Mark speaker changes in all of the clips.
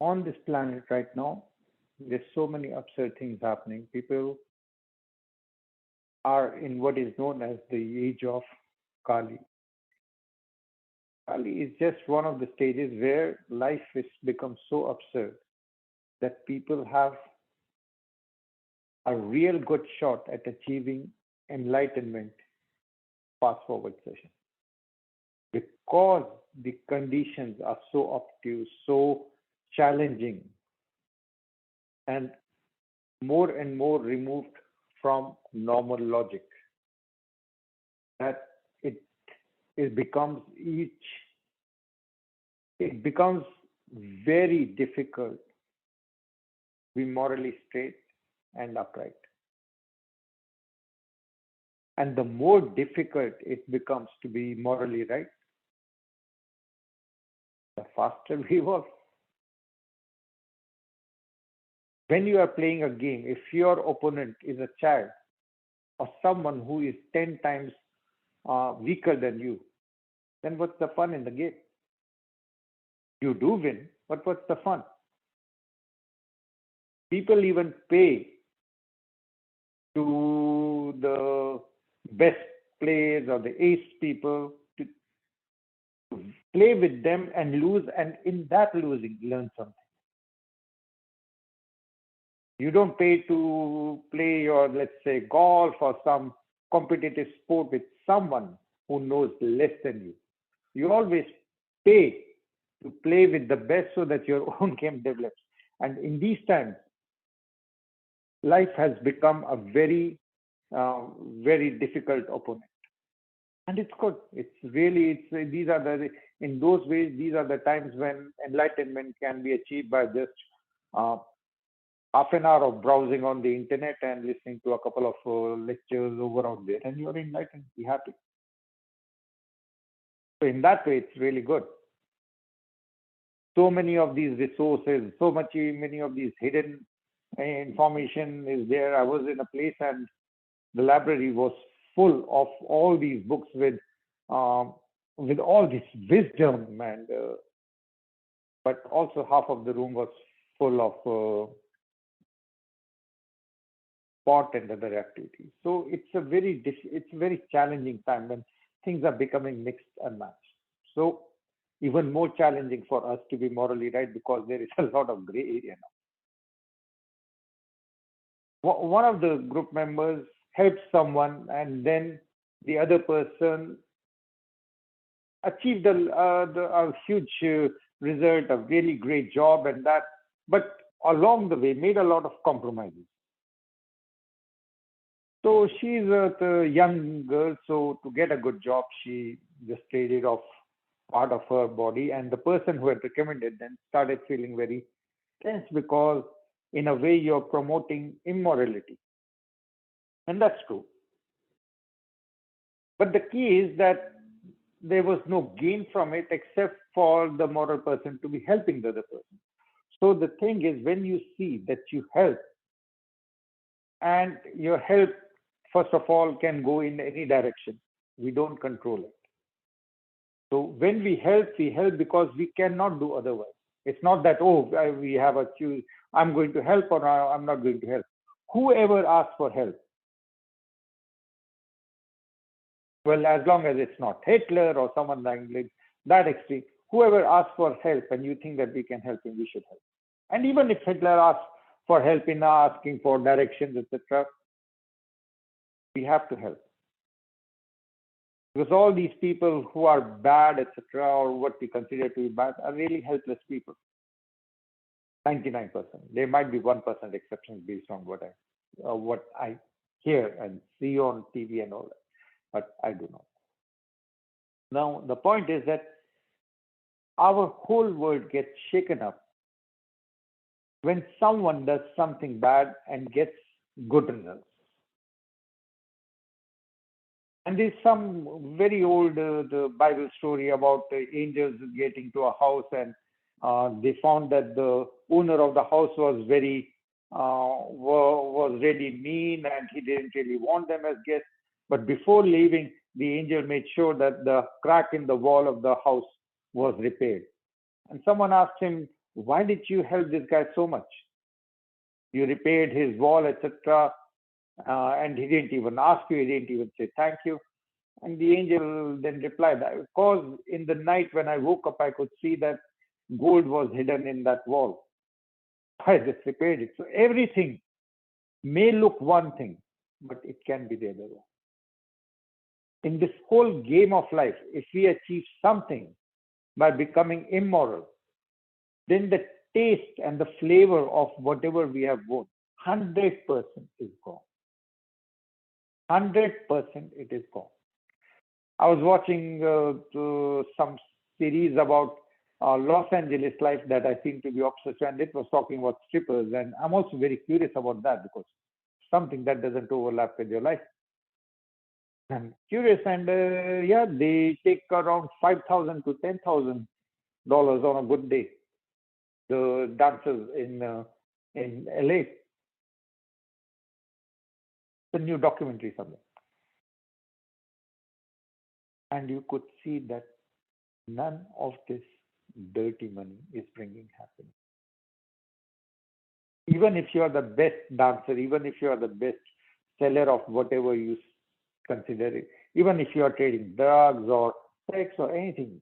Speaker 1: On this planet right now, there's so many absurd things happening. People are in what is known as the age of Kali. Kali is just one of the stages where life has become so absurd that people have a real good shot at achieving enlightenment fast forward session because the conditions are so obtuse, so challenging, and more removed from normal logic that it it becomes each it becomes very difficult to be morally straight and upright. And the more difficult it becomes to be morally right, the faster we evolve. When you are playing a game, if your opponent is a child or someone who is 10 times weaker than you, then what's the fun in the game? You do win, but what's the fun? People even pay to the best players or the ace people to play with them and lose, and in that losing, learn something. You don't pay to play your, let's say, golf or some competitive sport with someone who knows less than you. You always pay to play with the best so that your own game develops. And in these times, life has become a very difficult opponent. And it's good. These are in those ways, these are the times when enlightenment can be achieved by just uh, half an hour of browsing on the internet and listening to a couple of lectures over out there, and you're enlightened, be happy. So in that way, it's really good. So many of these resources, many of these hidden information is there. I was in a place and the library was full of all these books um, with all this wisdom, and but also half of the room was full of sport and other activities. So it's a very challenging time when things are becoming mixed and matched. So even more challenging for us to be morally right because there is a lot of gray area now. One of the group members helps someone, and then the other person achieved a huge result, a really great job, and that. But along the way, made a lot of compromises. So she's a young girl, so to get a good job, she just traded off part of her body, and the person who had recommended them started feeling very tense because, in a way, you're promoting immorality, and that's true. But the key is that there was no gain from it except for the moral person to be helping the other person. So the thing is, when you see that you help, and your help, first of all, can go in any direction, we don't control it. So when we help because we cannot do otherwise. It's not that, oh, we have a choose, I'm going to help or I'm not going to help. Whoever asks for help, well, as long as it's not Hitler or someone like that extreme, whoever asks for help and you think that we can help him, we should help. And even if Hitler asks for help in asking for directions, etc., we have to help. Because all these people who are bad, etc., or what we consider to be bad, are really helpless people. 99%. There might be 1% exceptions based on what I hear and see on TV and all that, but I do not. Now, the point is that our whole world gets shaken up when someone does something bad and gets good results. And there's some very old the Bible story about the angels getting to a house, and they found that the owner of the house was was really mean, and he didn't really want them as guests. But before leaving, the angel made sure that the crack in the wall of the house was repaired. And someone asked him, Why did you help this guy so much? You repaired his wall, etc., and he didn't even ask you, he didn't even say thank you. And the angel then replied, because in the night when I woke up, I could see that gold was hidden in that wall. I just repaired it. So everything may look one thing, but it can be the other one. In this whole game of life, if we achieve something by becoming immoral, then the taste and the flavor of whatever we have won, 100% is gone. 100% it is gone. I was watching some series about Los Angeles life that I seem to be obsessed with, and it was talking about strippers. And I'm also very curious about that because something that doesn't overlap with your life. I'm curious, and yeah, they take around $5,000 to $10,000 on a good day. The dancers in LA. It's a new documentary somewhere, and you could see that none of this dirty money is bringing happiness. Even if you are the best dancer, even if you are the best seller of whatever you consider it, even if you are trading drugs or sex or anything,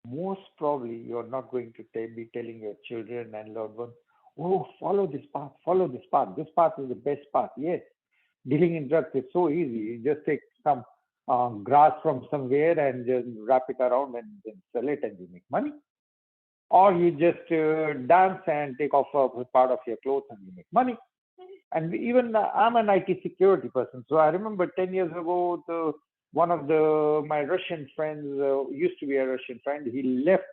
Speaker 1: most probably you're not going to be telling your children and loved ones, oh, follow this path. This path is the best path. Yes, dealing in drugs is so easy. You just take some grass from somewhere and just wrap it around and then sell it and you make money. Or you just dance and take off a part of your clothes and you make money. And even I'm an IT security person, so I remember 10 years ago, one of my Russian friends used to be a Russian friend. He left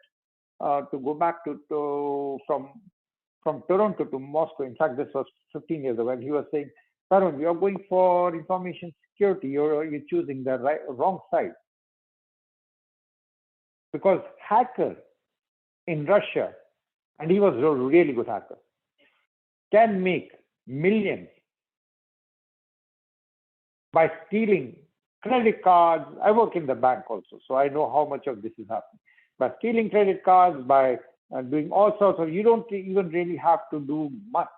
Speaker 1: to go back from Toronto to Moscow. In fact, this was 15 years ago, and he was saying, Tarun, you're going for information security. You're choosing the wrong side because hacker in Russia, and he was a really good hacker, can make millions by stealing credit cards. I work in the bank also, so I know how much of this is happening. By stealing credit cards, by doing all sorts of, you don't even really have to do much.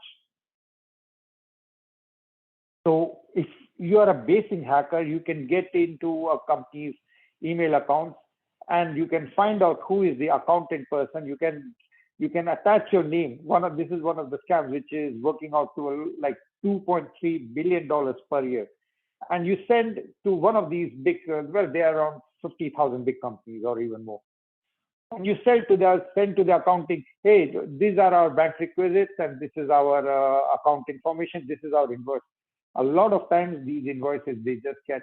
Speaker 1: So if you are a basic hacker, you can get into a company's email accounts and you can find out who is the accountant person. You can attach your name. This is one of the scams which is working out to like $2.3 billion per year. And you send to one of these big, well, they are around 50,000 big companies or even more. And you send to the accounting, hey, these are our bank requisites and this is our account information. This is our invoice. A lot of times these invoices, they just get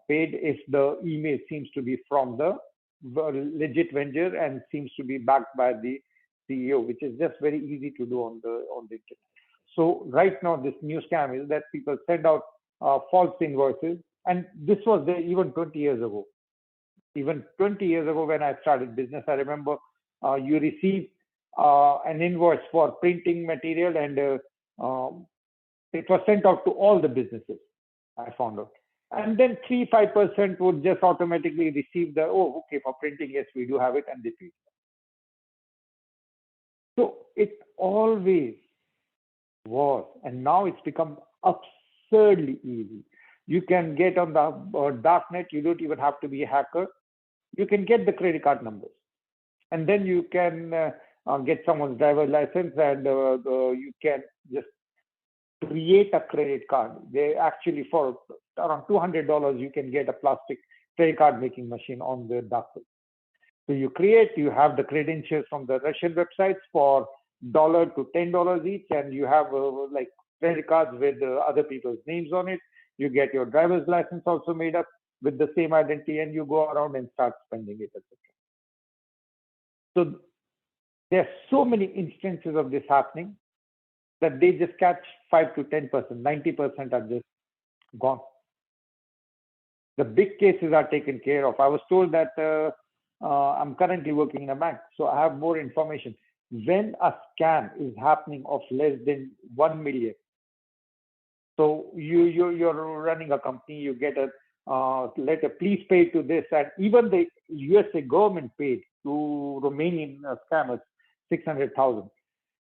Speaker 1: paid if the email seems to be from the legit vendor and seems to be backed by the CEO, which is just very easy to do on the internet. So right now, this new scam is that people send out false invoices, and this was there even 20 years ago. Even 20 years ago, when I started business, I remember you receive an invoice for printing material, and it was sent out to all the businesses. I found out, and then 3-5% would just automatically receive okay, for printing, yes, we do have it, and they pay. So it always was, and now it's become absurdly easy. You can get on the dark net. You don't even have to be a hacker. You can get the credit card numbers, and then you can get someone's driver's license, and you can just create a credit card. They actually, for around $200, you can get a plastic credit card making machine on the dark web. So you have the credentials from the Russian websites for $1 to $10 each, and you have like credit cards with other people's names on it. You get your driver's license also made up with the same identity, and you go around and start spending it, etc. So there are so many instances of this happening that they just catch 5 to 10%, 90% are just gone. The big cases are taken care of. I was told that I'm currently working in a bank, so I have more information. When a scam is happening of less than 1 million, so you're running a company, you get letter, please pay to this. And even the USA government paid to Romanian scammers 600,000.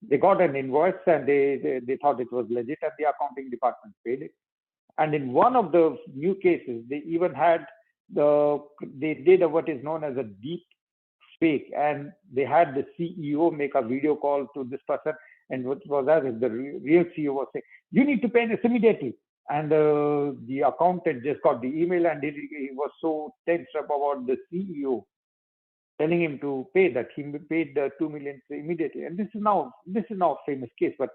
Speaker 1: They got an invoice and they thought it was legit, and the accounting department paid it. And in one of the new cases, they even had they did what is known as a deep fake, and they had the CEO make a video call to this person, and what was as if the real CEO was saying, "You need to pay this immediately." And the accountant just got the email, and he was so tensed up about the CEO telling him to pay that. He paid the 2 million immediately, and this is now a famous case, but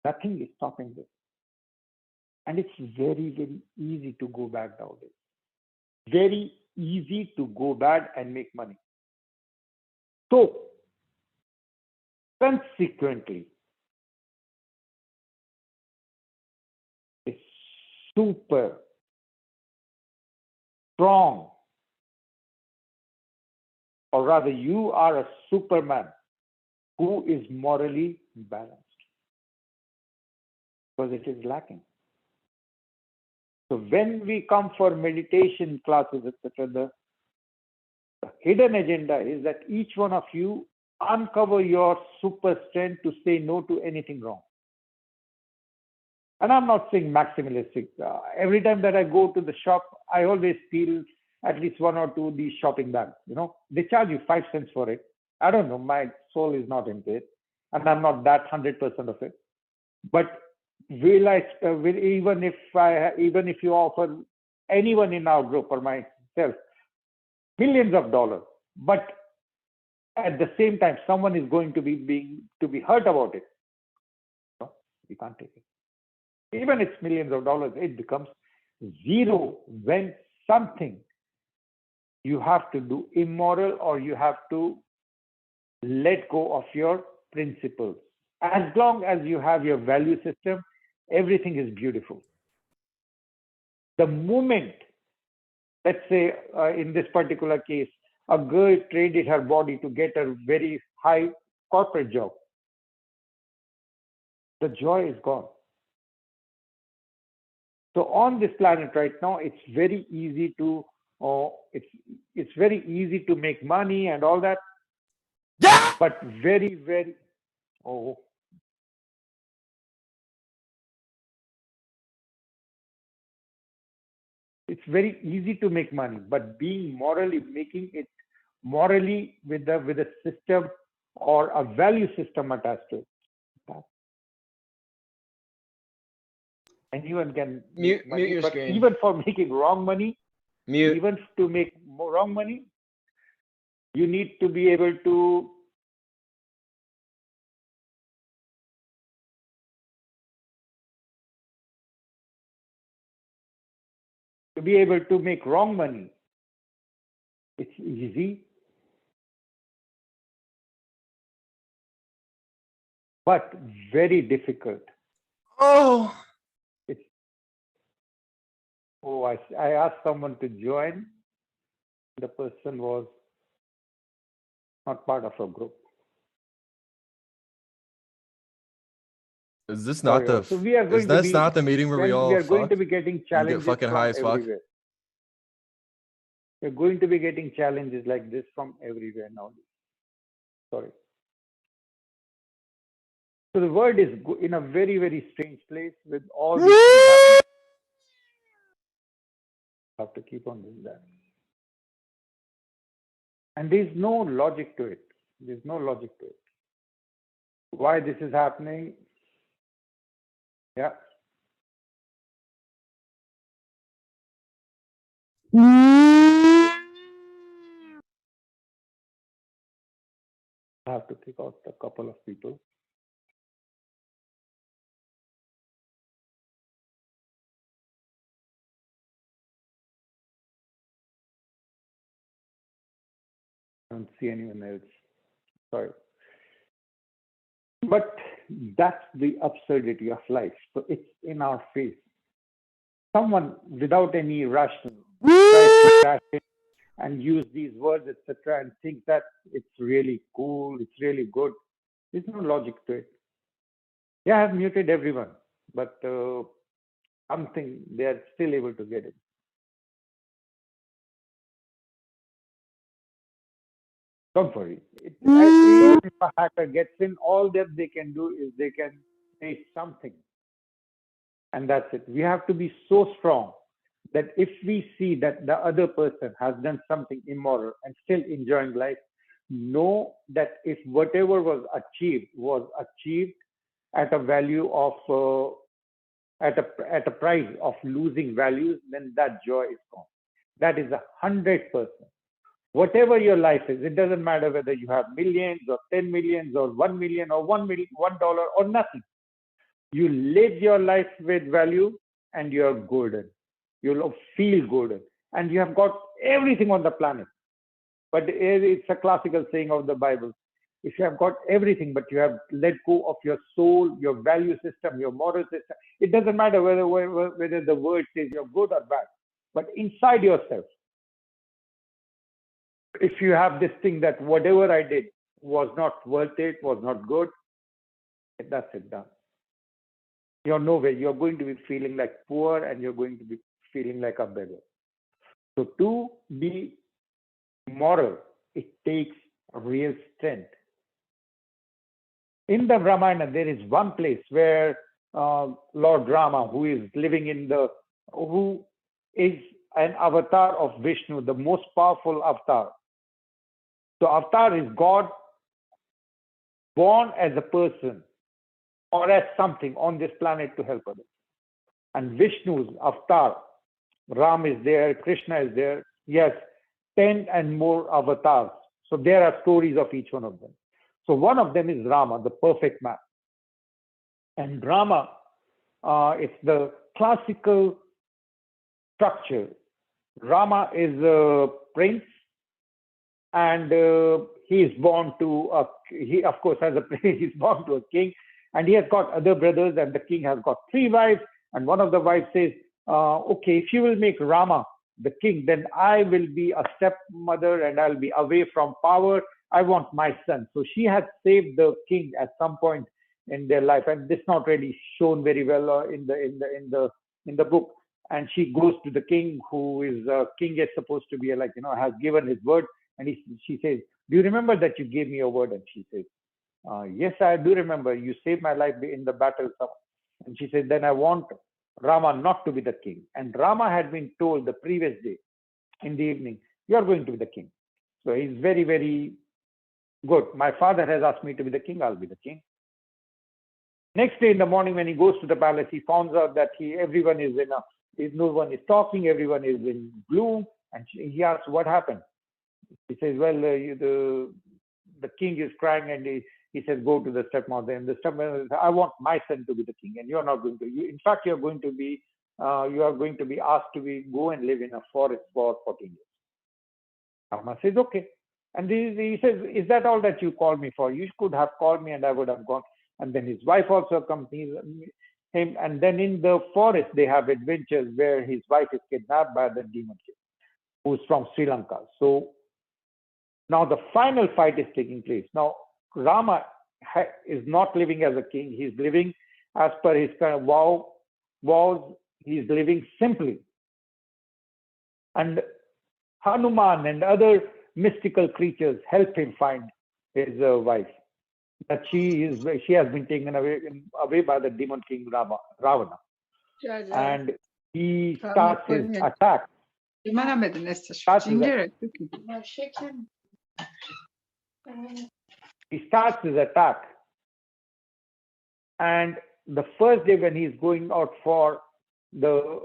Speaker 1: nothing is stopping this. And it's very, very easy to go back nowadays. Very easy to go bad and make money. So, consequently, a super strong, or rather, you are a Superman who is morally balanced, because it is lacking. So when we come for meditation classes, etc., the hidden agenda is that each one of you uncover your super strength to say no to anything wrong. And I'm not saying maximalistic. Every time that I go to the shop, I always feel at least one or two of these shopping bags. They charge you 5 cents for it. I don't know. My soul is not into it, and I'm not that 100% of it. But even if you offer anyone in our group or myself millions of dollars, but at the same time someone is going to be hurt about it, no, you can't take it. Even it's millions of dollars, it becomes zero when something you have to do immoral, or you have to let go of your principles. As long as you have your value system, everything is beautiful. The moment, let's say in this particular case, a girl traded her body to get a very high corporate job, the joy is gone. So on this planet right now, it's very easy to make money and all that, but very, very it's very easy to make money, but making it morally with a system or a value system attached to it. Anyone can make money,
Speaker 2: your
Speaker 1: but
Speaker 2: screen.
Speaker 1: even for making wrong money,
Speaker 2: Mute.
Speaker 1: even to make wrong money, you need to be able to make wrong money. It's easy, but very difficult.
Speaker 2: Oh.
Speaker 1: I asked someone to join. The person was not part of a group.
Speaker 3: Is this not the?
Speaker 1: So we are going
Speaker 3: is
Speaker 1: to
Speaker 3: this
Speaker 1: be
Speaker 3: not the meeting where we all
Speaker 1: we are going
Speaker 3: fuck
Speaker 1: to be getting
Speaker 3: and
Speaker 1: challenges
Speaker 3: get fucking
Speaker 1: from
Speaker 3: high as fuck?
Speaker 1: everywhere. We're going to be getting challenges like this from everywhere now. Sorry. So the world is in a very, very strange place with all these things happening. Have to keep on doing that. And there's no logic to it. There's no logic to it. Why this is happening? Yeah. I have to kick out a couple of people. I don't see anyone else. Sorry. But that's the absurdity of life. So it's in our face. Someone without any rational tries to crash it and use these words, etc., and think that it's really cool, it's really good. There's no logic to it. Yeah, I have muted everyone, but something they are still able to get it. Don't worry. Even if a hacker gets in, all that they can do is they can say something, and that's it. We have to be so strong that if we see that the other person has done something immoral and still enjoying life, know that if whatever was achieved at a value of at a price of losing values, then that joy is gone. That is 100%. Whatever your life is, it doesn't matter whether you have millions or 10 millions or 1 million or 1 million, $1 or nothing. You live your life with value and you're golden. You'll feel golden. And you have got everything on the planet. But it's a classical saying of the Bible. If you have got everything, but you have let go of your soul, your value system, your moral system, it doesn't matter whether the word says you're good or bad. But inside yourself, if you have this thing that whatever I did was not worth it, was not good, that's it done. You're nowhere. You're going to be feeling like poor and you're going to be feeling like a beggar. So to be moral, it takes real strength. In the Ramayana, there is one place where Lord Rama, who is an avatar of Vishnu, the most powerful avatar. So avatar is God born as a person or as something on this planet to help others. And Vishnu's avatar, Ram is there, Krishna is there. Yes, 10 and more avatars. So there are stories of each one of them. So one of them is Rama, the perfect man. And Rama, it's the classical structure. Rama is a prince, and he is born to he of course as a prince he's born to a king, and he has got other brothers, and the king has got three wives, and one of the wives says, okay, if you will make Rama the king, then I will be a stepmother and I'll be away from power. I want my son. So she has saved the king at some point in their life, and this is not really shown very well in the book. And she goes to the king, who is king is supposed to be like, has given his word, and she says, "Do you remember that you gave me your word?" And she says, "Yes, I do remember. You saved my life in the battle." And she said, "Then I want Rama not to be the king." And Rama had been told the previous day in the evening, "You are going to be the king." So he's very, very good. My father has asked me to be the king. I'll be the king. Next day in the morning, when he goes to the palace, he finds out that everyone is no one is talking, everyone is in gloom, and he asks, "What happened?" He says, "Well, the king is crying," and he says, "Go to the stepmother." And the stepmother says, "I want my son to be the king, and you're not going to. In fact, you are going to be asked to go and live in a forest for 14 years." Rama says, "Okay." And he says, "Is that all that you called me for? You could have called me and I would have gone." And then his wife also accompanies him. And then in the forest, they have adventures where his wife is kidnapped by the demon king, who's from Sri Lanka. So now the final fight is taking place. Now, Rama is not living as a king. He's living as per his kind of vows. He's living simply. And Hanuman and other mystical creatures help him find his wife. That she has been taken away by the demon king Ravana. And he starts his attack. He starts his attack. And the first day when he's going out for the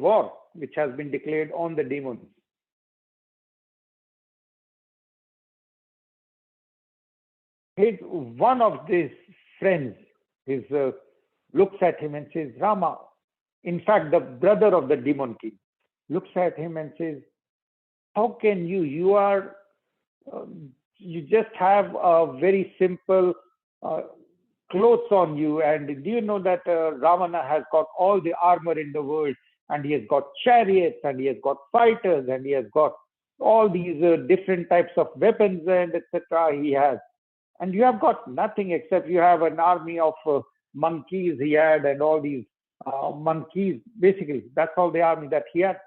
Speaker 1: war, which has been declared on the demons, one of his friends looks at him and says, "Rama," in fact, the brother of the demon king, looks at him and says, "How can you just have a very simple clothes on you, and do you know that Ravana has got all the armor in the world, and he has got chariots, and he has got fighters, and he has got all these different types of weapons and etc. he has. And you have got nothing except you have an army of monkeys he had, and all these monkeys. Basically, that's all the army that he had."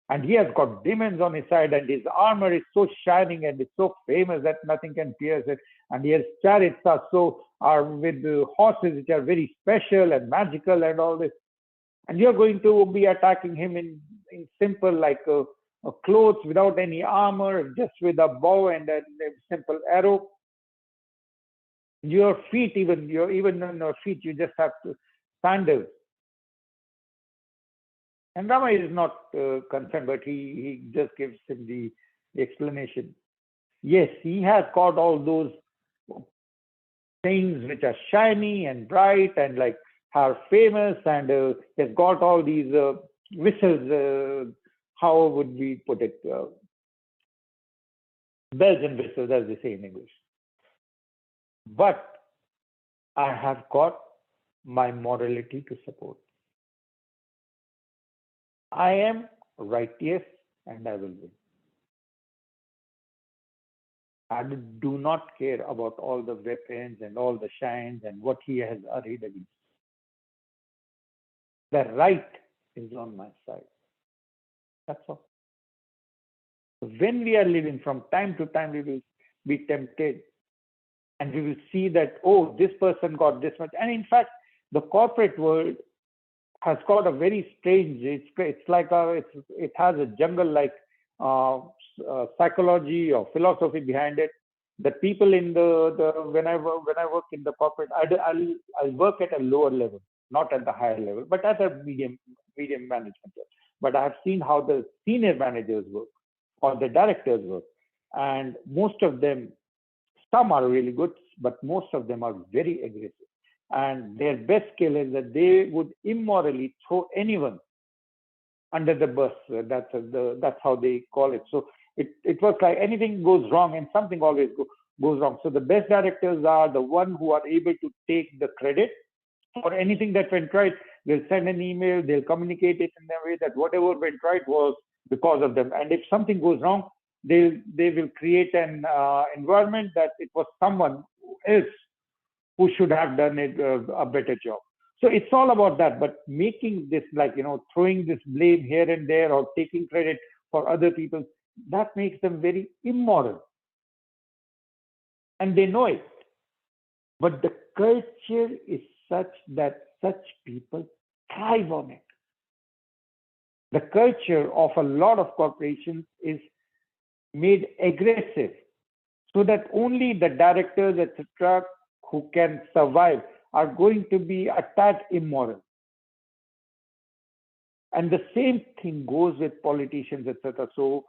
Speaker 1: and he has got demons on his side, and his armor is so shining and it's so famous that nothing can pierce it. And his chariots are with horses which are very special and magical and all this. And you're going to be attacking him in simple like clothes without any armor, just with a bow and a simple arrow. Your feet, even on your feet, you just have to sandals. And Rama is not concerned, but he just gives him the explanation. Yes, he has got all those things which are shiny and bright and like are famous, and has got all these whistles. How would we put it? Bells and whistles, as they say in English. But I have got my morality to support. I am righteous and I will win. I do not care about all the weapons and all the shines and what he has arrayed against. The right is on my side. That's all. When we are living, from time to time, we will be tempted and we will see that, oh, this person got this much. And in fact, the corporate world has got a very strange, it's like it has a jungle like psychology or philosophy behind it. The people in when I work in the corporate, I'll work at a lower level, not at the higher level, but at a medium management level. But I've seen how the senior managers work or the directors work, and most of them, some are really good, but most of them are very aggressive. And their best skill is that they would immorally throw anyone under the bus. That's how they call it. So it was like anything goes wrong, and something always goes wrong. So the best directors are the one who are able to take the credit for anything that went right. They'll send an email, they'll communicate it in a way that whatever went right was because of them. And if something goes wrong, they will create an environment that it was someone else who should have done it a better job. So it's all about that. But making this like, throwing this blame here and there or taking credit for other people, that makes them very immoral. And they know it. But the culture is such that such people thrive on it. The culture of a lot of corporations is made aggressive so that only the directors, etc., who can survive are going to be a tad immoral. And the same thing goes with politicians, etc. So,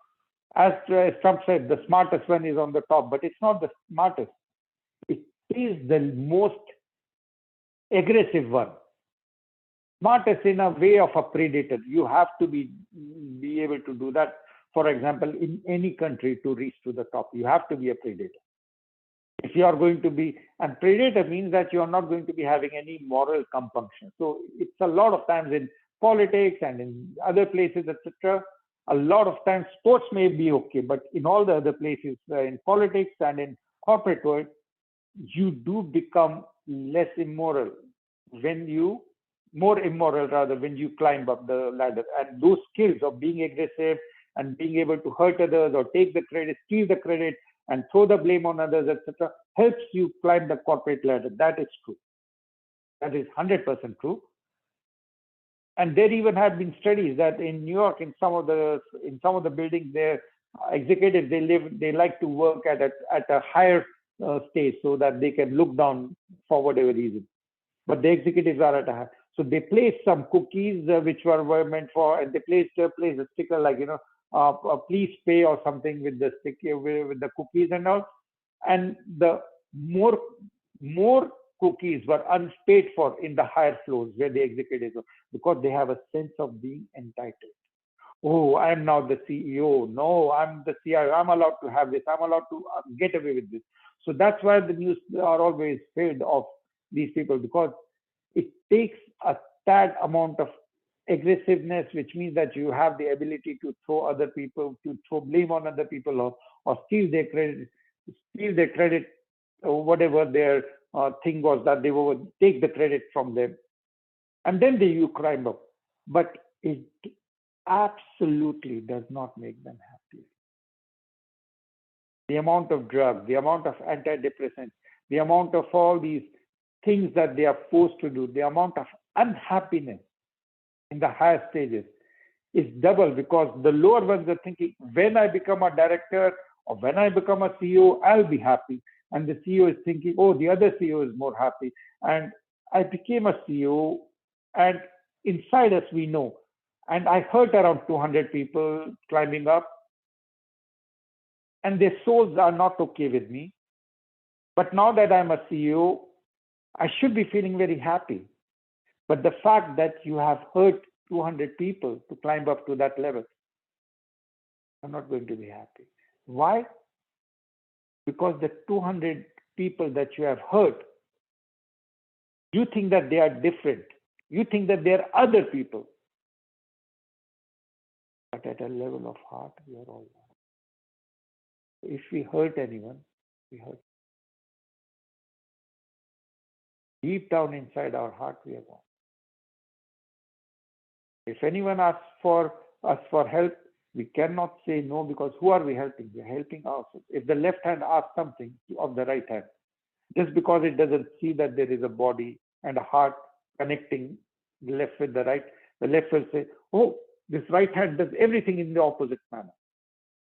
Speaker 1: as Trump said, the smartest one is on the top, but it's not the smartest. It is the most aggressive one. Smartest in a way of a predator. You have to be able to do that. For example, in any country to reach to the top, you have to be a predator. If you are going to be, and predator means that you are not going to be having any moral compunction. So it's a lot of times in politics and in other places, etc. A lot of times sports may be okay, but in all the other places, in politics and in corporate world, you do become less immoral when you, more immoral rather, when you climb up the ladder. And those skills of being aggressive and being able to hurt others or take the credit, steal the credit, and throw the blame on others, etc., helps you climb the corporate ladder. That is true. That is 100% true. And there even have been studies that in New York, in some of the buildings, their executives they like to work at a higher stage so that they can look down for whatever reason. But the executives are at a high. So they place some cookies which were meant for, and they place a sticker like please pay or something with the sticker with the cookies and all. And the more cookies were unpaid for in the higher floors where the executives were, because they have a sense of being entitled. Oh, I'm now the CEO. No, I'm the CIO. I'm allowed to have this. I'm allowed to get away with this. So that's why the news are always filled of these people, because it takes a tad amount of aggressiveness, which means that you have the ability to throw blame on other people, or steal their credit, or whatever their thing was, that they would take the credit from them, and then you climb up. But absolutely does not make them happy. The amount of drugs, the amount of antidepressants, the amount of all these things that they are forced to do, the amount of unhappiness in the higher stages is double, because the lower ones are thinking, when I become a director or when I become a CEO, I'll be happy. And the CEO is thinking, oh, the other CEO is more happy. And I became a CEO, and inside us, we know. And I hurt around 200 people climbing up, and their souls are not okay with me. But now that I'm a CEO, I should be feeling very happy. But the fact that you have hurt 200 people to climb up to that level, I'm not going to be happy. Why? Because the 200 people that you have hurt, you think that they are different. You think that they are other people. But at a level of heart, we are all one. If we hurt anyone, we hurt. Deep down inside our heart, we are one. If anyone asks for us for help, we cannot say no, because who are we helping? We are helping ourselves. If the left hand asks something of the right hand, just because it doesn't see that there is a body and a heart connecting the left with the left will say, oh, this right hand does everything in the opposite manner.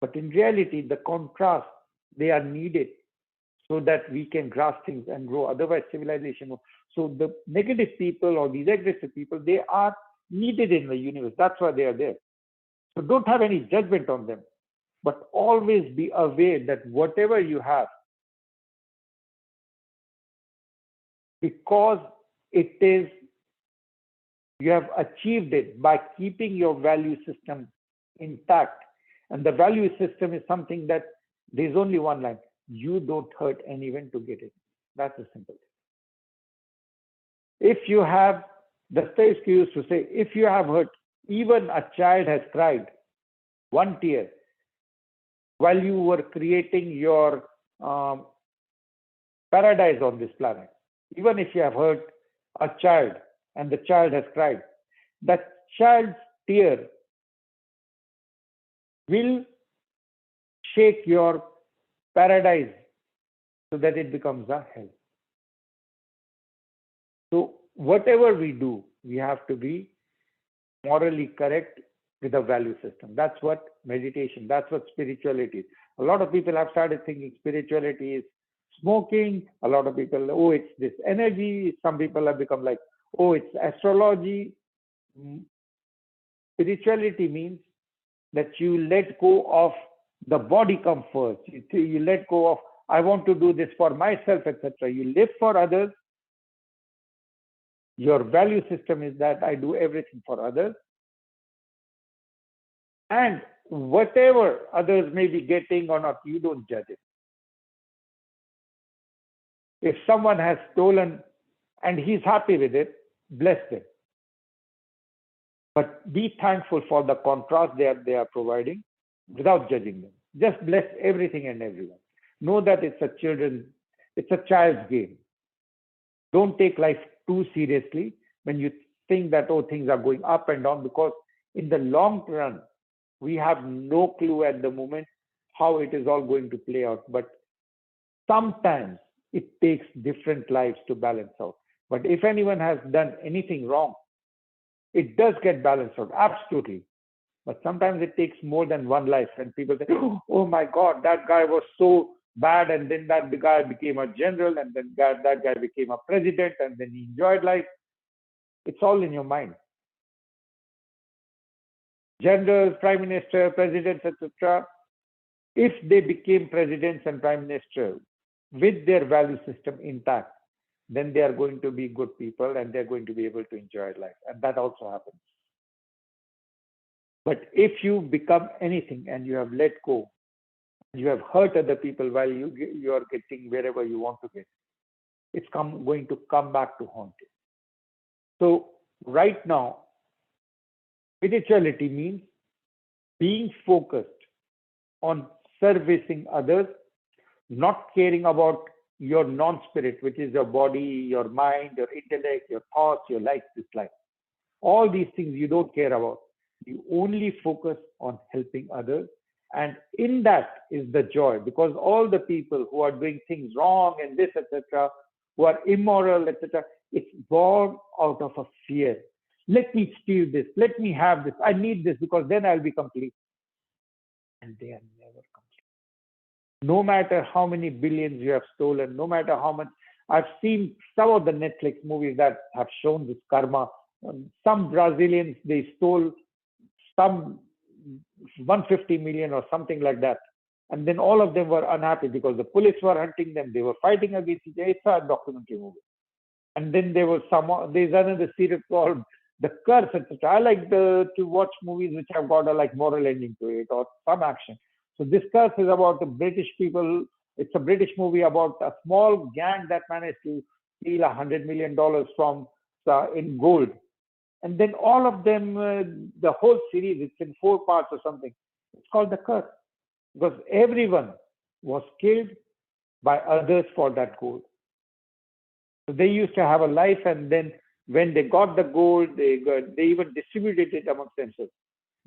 Speaker 1: But in reality, the contrast, they are needed so that we can grasp things and grow. Otherwise, civilization. So the negative people or these aggressive people, they are needed in the universe. That's why they are there. So don't have any judgment on them, but always be aware that whatever you have, because it is, you have achieved it by keeping your value system intact. And the value system is something that there's only one line. You don't hurt anyone to get it. That's a simple thing. If you have, Dostoevsky used to say, if you have hurt, even a child has cried one tear while you were creating your paradise on this planet. Even if you have hurt a child and the child has cried, that child's tear will shake your paradise so that it becomes a hell. So whatever we do, we have to be morally correct with a value system. That's what meditation, that's what spirituality is. A lot of people have started thinking spirituality is smoking. A lot of people, oh, it's this energy. Some people have become like, oh, it's astrology. Spirituality means that you let go of the body comforts. You let go of, I want to do this for myself, etc. You live for others. Your value system is that I do everything for others. And whatever others may be getting or not, you don't judge it. If someone has stolen and he's happy with it, bless them. But be thankful for the contrast they are providing without judging them. Just bless everything and everyone. Know that it's a child's game. Don't take life too seriously when you think that, oh, things are going up and down, because in the long run, we have no clue at the moment how it is all going to play out. But sometimes it takes different lives to balance out. But if anyone has done anything wrong, it does get balanced out, absolutely. But sometimes it takes more than one life, and people say, oh my God, that guy was so bad, and then that guy became a general, and then that guy became a president, and then he enjoyed life. It's all in your mind. Generals, prime minister, presidents, etc., if they became presidents and prime minister with their value system intact, then they are going to be good people and they're going to be able to enjoy life. And that also happens. But if you become anything and you have let go, you have hurt other people while you are getting wherever you want to get, it's going to come back to haunt you. So right now, spirituality means being focused on servicing others, not caring about your non-spirit, which is your body, your mind, your intellect, your thoughts, your likes, dislikes. All these things you don't care about. You only focus on helping others. And in that is the joy, because all the people who are doing things wrong and this, etc., who are immoral, etc., it's born out of a fear. Let me steal this. Let me have this. I need this because then I'll be complete. And they are never complete. No matter how many billions you have stolen, no matter how much. I've seen some of the Netflix movies that have shown this karma. Some Brazilians, they stole some 150 million or something like that. And then all of them were unhappy because the police were hunting them. They were fighting against each other. It's a documentary movie. And then there's another series called The Curse, etc. I like to watch movies which have got a like moral ending to it or some action. So this Curse is about the British people. It's a British movie about a small gang that managed to steal $100 million from in gold. And then all of them, the whole series, it's in 4 parts or something. It's called The Curse because everyone was killed by others for that gold. So they used to have a life, and then when they got the gold, they even distributed it amongst themselves.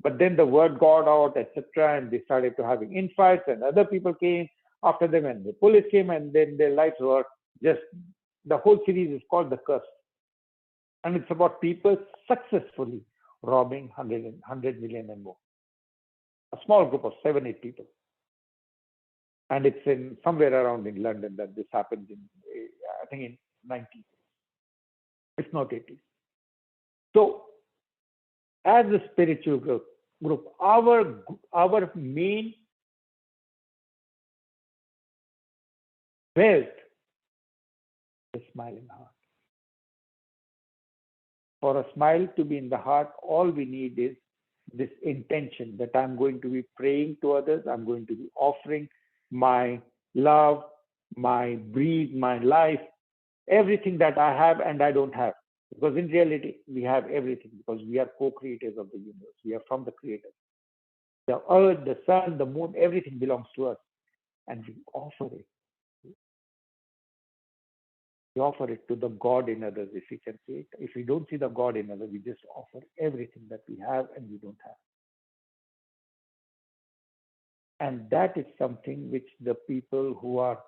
Speaker 1: But then the word got out, etc., and they started to having infights, and other people came after them, and the police came, and then their lives were just. The whole series is called The Curse, and it's about people successfully robbing 100 million and more. A small group of 7, 8 people, and it's in somewhere around in London that this happened in, I think in 90s, if not 80s. So, as a spiritual group, our main wealth is smile in the heart. For a smile to be in the heart, all we need is this intention that I'm going to be praying to others, I'm going to be offering my love, my breed, my life, everything that I have and I don't have. Because in reality, we have everything because we are co-creators of the universe. We are from the creator. The earth, the sun, the moon, everything belongs to us. And we offer it. We offer it to the God in others, if we can say it. If we don't see the God in others, we just offer everything that we have and we don't have. And that is something which the people who are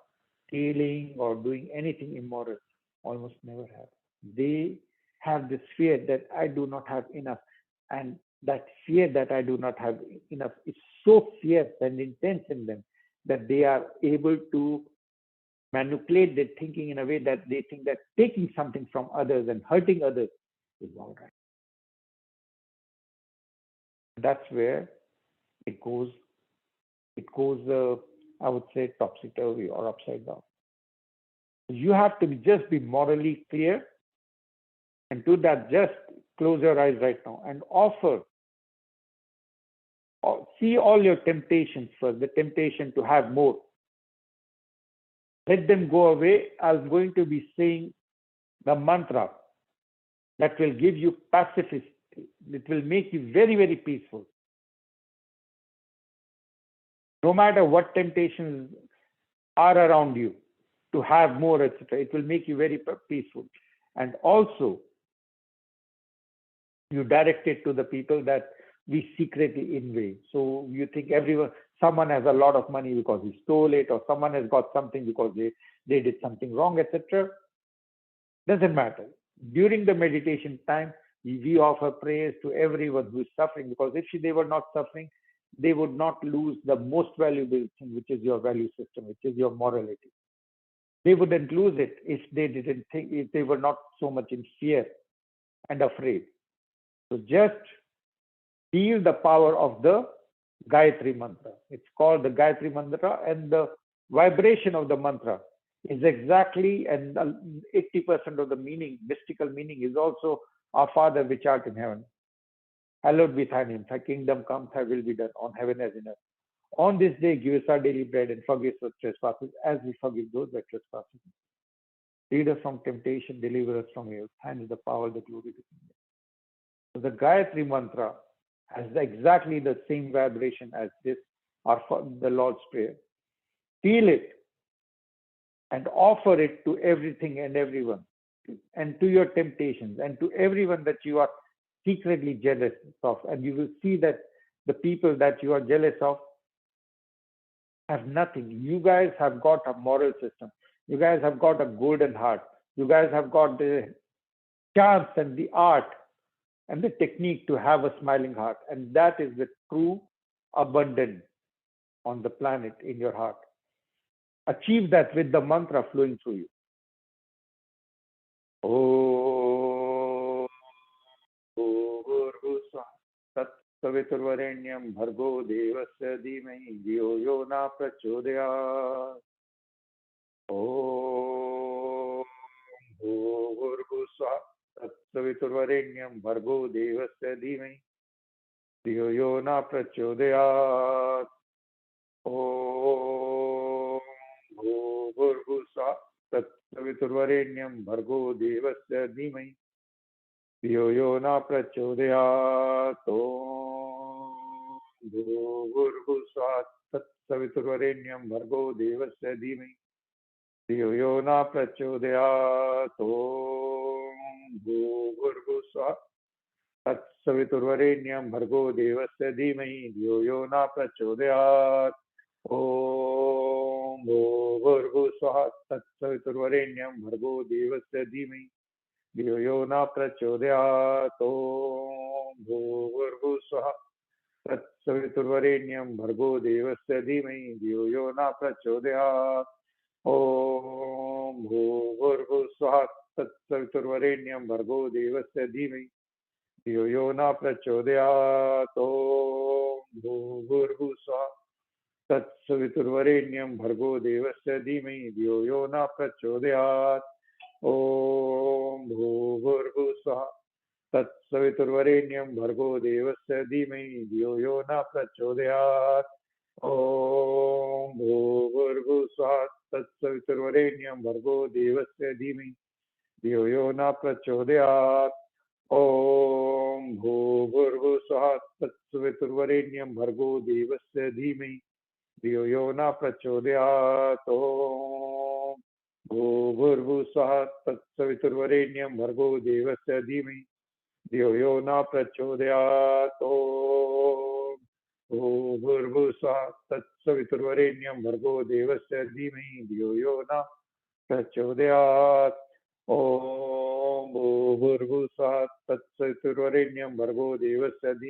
Speaker 1: stealing or doing anything immoral almost never have. They have this fear that I do not have enough. And that fear that I do not have enough is so fierce and intense in them that they are able to manipulate their thinking in a way that they think that taking something from others and hurting others is all right. That's where it goes, I would say, topsy-turvy or upside down. You have to just be morally clear, and to that, just close your eyes right now and offer. See all your temptations first, the temptation to have more. Let them go away. I'm going to be saying the mantra that will give you pacifist. It will make you very, very peaceful. No matter what temptations are around you to have more, etc., it will make you very peaceful. And also, you direct it to the people that we secretly envy. So you think someone has a lot of money because he stole it, or someone has got something because they did something wrong, etc. Doesn't matter. During the meditation time, we offer prayers to everyone who is suffering, because if they were not suffering, they would not lose the most valuable thing, which is your value system, which is your morality. They wouldn't lose it if they were not so much in fear and afraid. So just feel the power of the Gayatri mantra. It's called the Gayatri mantra, and the vibration of the mantra is exactly, and 80% of the meaning, mystical meaning, is also our Father which art in heaven. Hallowed be thy name, thy kingdom come, thy will be done on heaven as in earth. On this day, give us our daily bread and forgive us trespasses as we forgive those that trespass. Lead us from temptation, deliver us from evil. Thine is the power, the glory, the kingdom. So the Gayatri mantra has exactly the same vibration as this, or the Lord's Prayer. Feel it and offer it to everything and everyone, and to your temptations, and to everyone that you are secretly jealous of, and you will see that the people that you are jealous of have nothing. You guys have got a moral system. You guys have got a golden heart. You guys have got the chance and the art and the technique to have a smiling heart. And that is the true abundance on the planet in your heart. Achieve that with the mantra flowing through you. Oh, तत्सवितुर्वरेण्यं भर्गो देवस्य धीमहि धियो यो न प्रचोदयात् ॐ भूर्भुवस्सुवः तत्सवितुर्वरेण्यं भर्गो देवस्य धीमहि धियो यो न प्रचोदयात् ॐ भूर्भुवस्सुवः तत्सवितुर्वरेण्यं भर्गो देवस्य धीमहि धियो यो न प्रचोदयात् भूर्भुवस्सुवः तत्सवितुर्वरेण्यं भर्गो देवस्य धीमहि धियो यो न प्रचोदयात् भूर्भुवस्सुवः तत्सवितुर्वरेण्यं भर्गो देवस्य धीमहि धियो यो न प्रचोदयात् भूर्भुवस्सुवः तत्सवितुर्वरेण्यं भर्गो देवस्य धीमहि धियो यो न प्रचोदयात् भूर्भुवस्सुवः तत्सवितुर्वरेण्यं भर्गो देवस्य धीमहि धियो यो न प्रचोदयात् भूर्भुवस्सुवः तत्सवितुर्वरेण्यं भर्गो देवस्य धीमहि धियो यो न प्रचोदयात् भूर्भुवस्सुवः तत्सवितुर्वरेण्यं भर्गो देवस्य धीमहि धियो यो न प्रचोदयात् भूर्भुवस्सुवः तत्सवितुर्वरेण्यं भर्गो देवस्य धीमहि धियो यो न प्रचोदयात् भूर्भुवस्सुवः तत्सवितुर्वरेण्यं भर्गो देवस्य धीमहि धियो यो न प्रचोदयात् भूर्भुवस्सुवः तत्सवितुर्वरेण्यं भर्गो देवस्य धीमहि धियो यो न प्रचोदयात् भूर्भुवस्सुवः तत्सवितुर्वरेण्यं भर्गो देवस्य धीमहि धियो यो न प्रचोदयात् भूर्भुवस्सुवः तत्सवितुर्वरेण्यं भर्गो देवस्य धीमहि धियो यो न प्रचोदयात् भूर्भुवस्सुवः तत्सवितुर्वरेण्यं भर्गो देवस्य धीमहि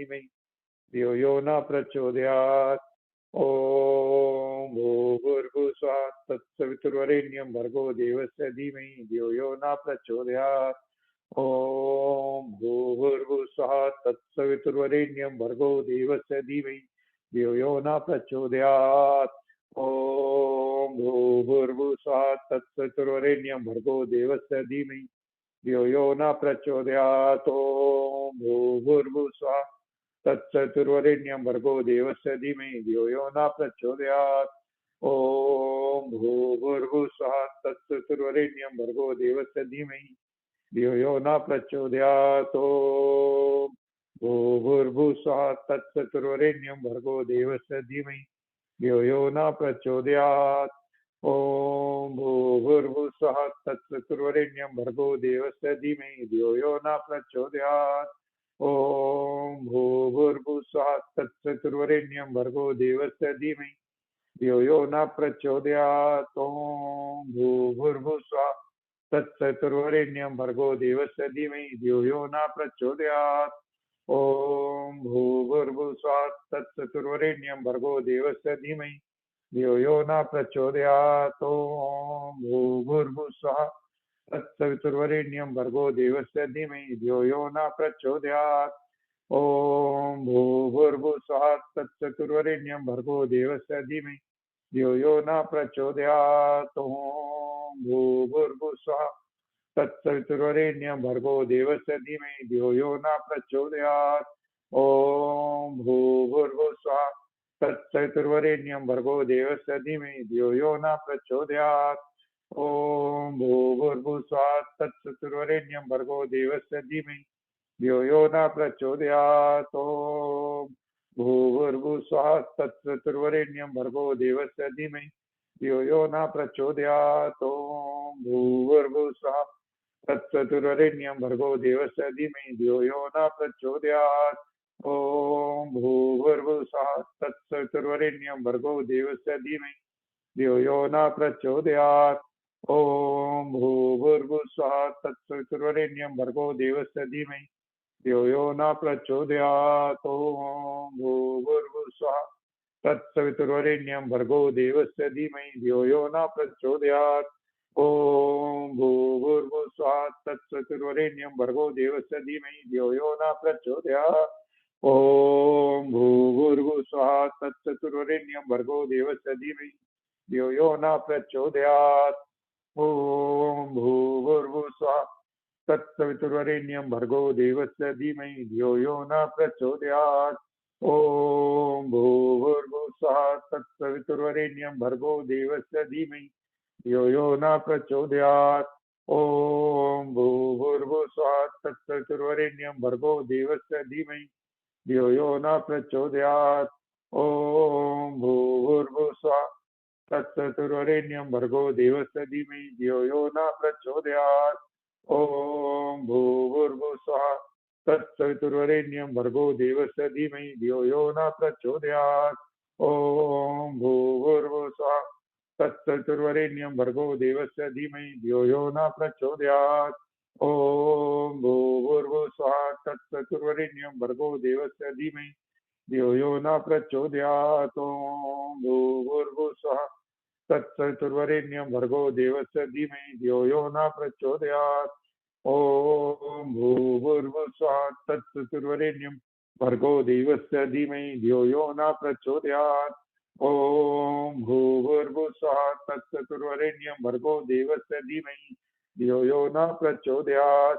Speaker 1: धियो यो न प्रचोदयात् भूर्भुवस्सुवः तत्सवितुर्वरेण्यं भर्गो देवस्य धीमहि धियो यो न प्रचोदयात् भूर्भुवस्सुवः तत्सवितुर्वरेण्यं भर्गो देवस्य धीमहि धियो यो न प्रचोदयात् भूर्भुवस्सुवः तत्सवितुर्वरेण्यं भर्गो देवस्य धीमहि धियो यो न प्रचोदयात् भूर्भुवस्सुवः तत्सवितुर्वरेण्यं भर्गो देवस्य धीमहि धियो यो न प्रचोदयात् भूर्भुवस्सुवः तत्सवितुर्वरेण्यं भर्गो देवस्य धीमहि धियो यो न प्रचोदयात् भूर्भुवस्सुवः तत्सवितुर्वरेण्यं भर्गो देवस्य धीमहि धियो यो न प्रचोदयात् भूर्भुवस्सुवः तत्सवितुर्वरेण्यं भर्गो देवस्य धीमहि धियो यो न प्रचोदयात् भूर्भुवस्सुवः तत्सवितुर्वरेण्यं भर्गो देवस्य धीमहि धियो यो न प्रचोदयात् भूर्भुवस्सुवः तत्सवितुर्वरेण्यं भर्गो देवस्य धीमहि धियो यो न प्रचोदयात् भूर्भुवस्सुवः तत्सवितुर्वरेण्यं भर्गो देवस्य धीमहि धियो यो न प्रचोदयात् भूर्भुवस्सुवः तत्सवितुर्वरेण्यं भर्गो देवस्य धीमहि धियो यो न प्रचोदयात् भूर्भुवस्सुवः तत्सवितुर्वरेण्यं भर्गो देवस्य धीमहि धियो यो न प्रचोदयात् भूर्भुवस्सुवः तत्सवितुर्वरेण्यं भर्गो देवस्य धीमहि धियो यो न प्रचोदयात् भूर्भुवस्सुवः तत्सवितुर्वरेण्यं भर्गो देवस्य धीमहि धियो यो न प्रचोदयात् भूर्भुवस्सुवः तत्सवितुर्वरेण्यं भर्गो देवस्य धीमहि धियो यो न प्रचोदयात् भूर्भुवस्सुवः तत्सवितुर्वरेण्यं भर्गो देवस्य धीमहि धियो यो न प्रचोदयात् भूर्भुवस्सुवः तत्सवितुर्वरेण्यं भर्गो देवस्य धीमहि धियो यो न प्रचोदयात् ॐ भूर्भुवस्सुवः तत्सवितुर्वरेण्यं भर्गो देवस्य धीमहि धियो यो न प्रचोदयात् ॐ भूर्भुवस्सुवः तत्सवितुर्वरेण्यं भर्गो देवस्य धीमहि धियो यो न प्रचोदयात् ॐ भूर्भुवस्सुवः तत्सवितुर्वरेण्यं भर्गो देवस्य धीमहि धियो यो न प्रचोदयात् ॐ भूर्भुवस्सुवः तत्सवितुर्वरेण्यं भर्गो देवस्य धीमहि धियो यो न प्रचोदयात् ॐ भूर्भुवस्सुवः तत्सवितुर्वरेण्यं भर्गो देवस्य धीमहि धियो यो न प्रचोदयात् ॐ भूर्भुवस्सुवः तत्सवितुर्वरेण्यं भर्गो देवस्य धीमहि धियो यो न प्रचोदयात् ॐ भूर्भुवस्सुवः तत्सवितुर्वरेण्यं भर्गो देवस्य धीमहि धियो यो न प्रचोदयात् ॐ भूर्भुवस्सुवः तत्सवितुर्वरेण्यं भर्गो देवस्य धीमहि धियो यो न प्रचोदयात् ॐ भूर्भुवस्सुवः तत्सवितुर्वरेण्यं भर्गो देवस्य धीमहि धियो यो न प्रचोदयात् ॐ भूर्भुवस्सुवः तत्सवितुर्वरेण्यं भर्गो देवस्य धीमहि धियो यो न प्रचोदयात् ॐ भूर्भुवस्सुवः तत्सवितुर्वरेण्यं भर्गो देवस्य धीमहि धियो यो न प्रचोदयात् ॐ भूर्भुवस्सुवः तत्सवितुर्वरेण्यं भर्गो देवस्य धीमहि धियो यो न प्रचोदयात् ॐ भूर्भुवस्सुवः तत्सवितुर्वरेण्यं भर्गो देवस्य धीमहि धियो यो न प्रचोदयात् ॐ भूर्भुवस्सुवः तत्सवितुर्वरेण्यं भर्गो देवस्य धीमहि धियो यो न प्रचोदयात्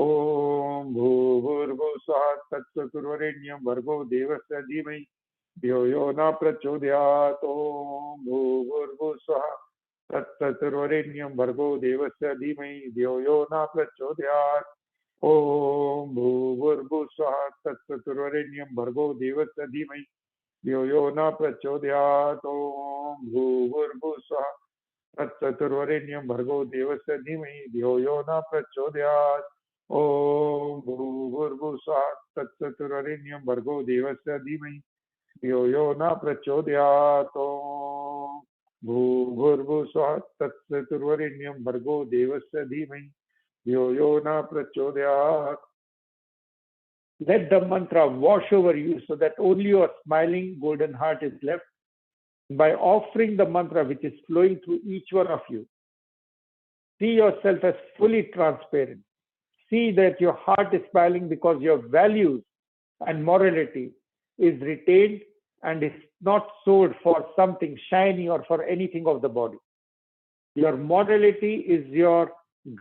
Speaker 1: ॐ भूर्भुवस्सुवः तत्सवितुर्वरेण्यं भर्गो देवस्य धीमहि धियो यो न प्रचोदयात् ॐ भूर्भुवस्सुवः तत्सवितुर्वरेण्यं भर्गो देवस्य धीमहि धियो यो न प्रचोदयात् ॐ भूर्भुवस्सुवः तत्सवितुर्वरेण्यं भर्गो देवस्य धीमहि धियो यो न प्रचोदयात् ॐ भूर्भुवस्सुवः तत्सवितुर्वरेण्यं भर्गो देवस्य धीमहि धियो यो न प्रचोदयात् ॐ भूर्भुवस्सुवः तत्सवितुर्वरेण्यं भर्गो देवस्य धीमहि धियो यो न प्रचोदयात् ॐ भूर्भुवस्सुवः तत्सवितुर्वरेण्यं भर्गो देवस्य धीमहि धियो यो न प्रचोदयात् ॐ भूर्भुवस्सुवः तत्सवितुर्वरेण्यं भर्गो देवस्य धीमहि धियो यो न प्रचोदयात्. Let the mantra wash over you so that only your smiling golden heart is left. By offering the mantra which is flowing through each one of you, see yourself as fully transparent. See that your heart is smiling because your values and morality is retained and is not sold for something shiny or for anything of the body. Your morality is your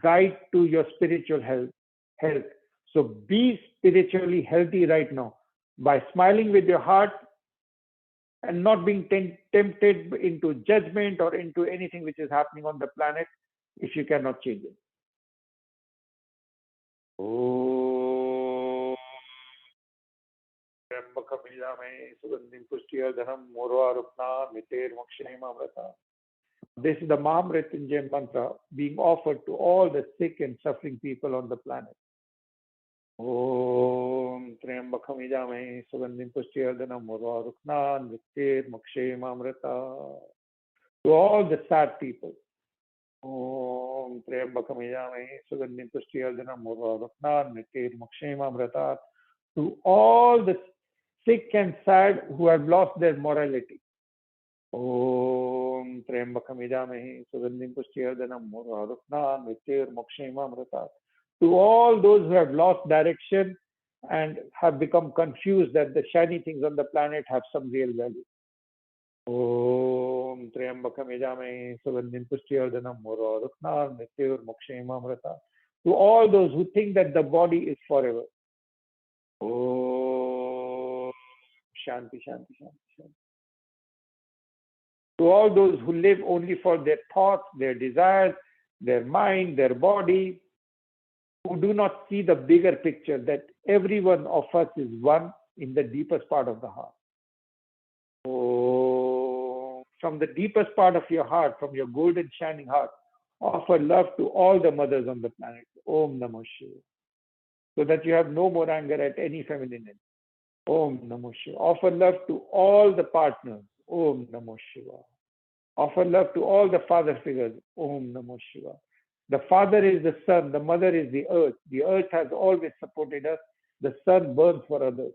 Speaker 1: guide to your spiritual health. So be spiritually healthy right now by smiling with your heart and not being tempted into judgment or into anything which is happening on the planet if you cannot change it. Oh. This is the Mahamrityunjay mantra being offered to all the sick and suffering people on the planet. Om Triambakam Idamhe Sugandhim Pushtivardanam Murvaruknan Vitir Mokshema Amrita. To all the sad people. Om Triambakam Idamhe Sugandhim Pushtivardanam Murvaruknan Vitir Mokshema Amrita. To all the sick and sad who have lost their morality. Om Triambakam Idamhe Sugandhim Pushtivardanam Murvaruknan Vitir Mokshema Amrita. To all those who have lost direction and have become confused that the shiny things on the planet have some real value. Om Triambakam Idamhe Sugandhim Pushtivardanam Murvaruknan Vitir Mokshema Amrita. To all those who think that the body is forever. Om Shanti, Shanti, Shanti, Shanti. To all those who live only for their thoughts, their desires, their mind, their body, who do not see the bigger picture that every one of us is one in the deepest part of the heart. Oh, from the deepest part of your heart, from your golden shining heart, Offer love to all the mothers on the planet. Om Namo Shiva. So that you have no more anger at any feminine entity. Om Namo Shiva. Offer love to all the partners. Om Namo Shiva. Offer love to all the father figures. Om Namo Shiva. The father is the sun, the mother is the earth. The earth has always supported us. The sun burns for others.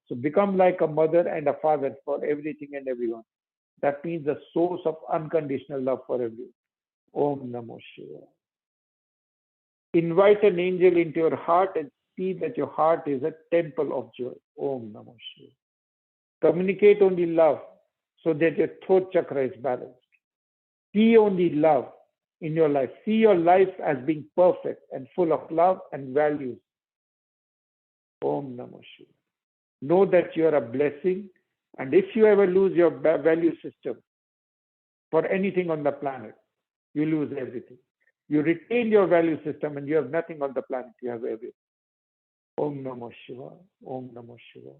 Speaker 1: So become like a mother and a father for everything and everyone. That means the source of unconditional love for everyone. Om Namo Shiva. Invite an angel into your heart and see that your heart is a temple of joy. Om Namo Shiva. Communicate only love so that your throat chakra is balanced. See only love in your life. See your life as being perfect and full of love and values. Om Namo Shiva. Know that you are a blessing, and if you ever lose your value system for anything on the planet, you lose everything. You retain your value system and you have nothing on the planet, you have everything. Om Namo Shiva. Om Namo Shiva.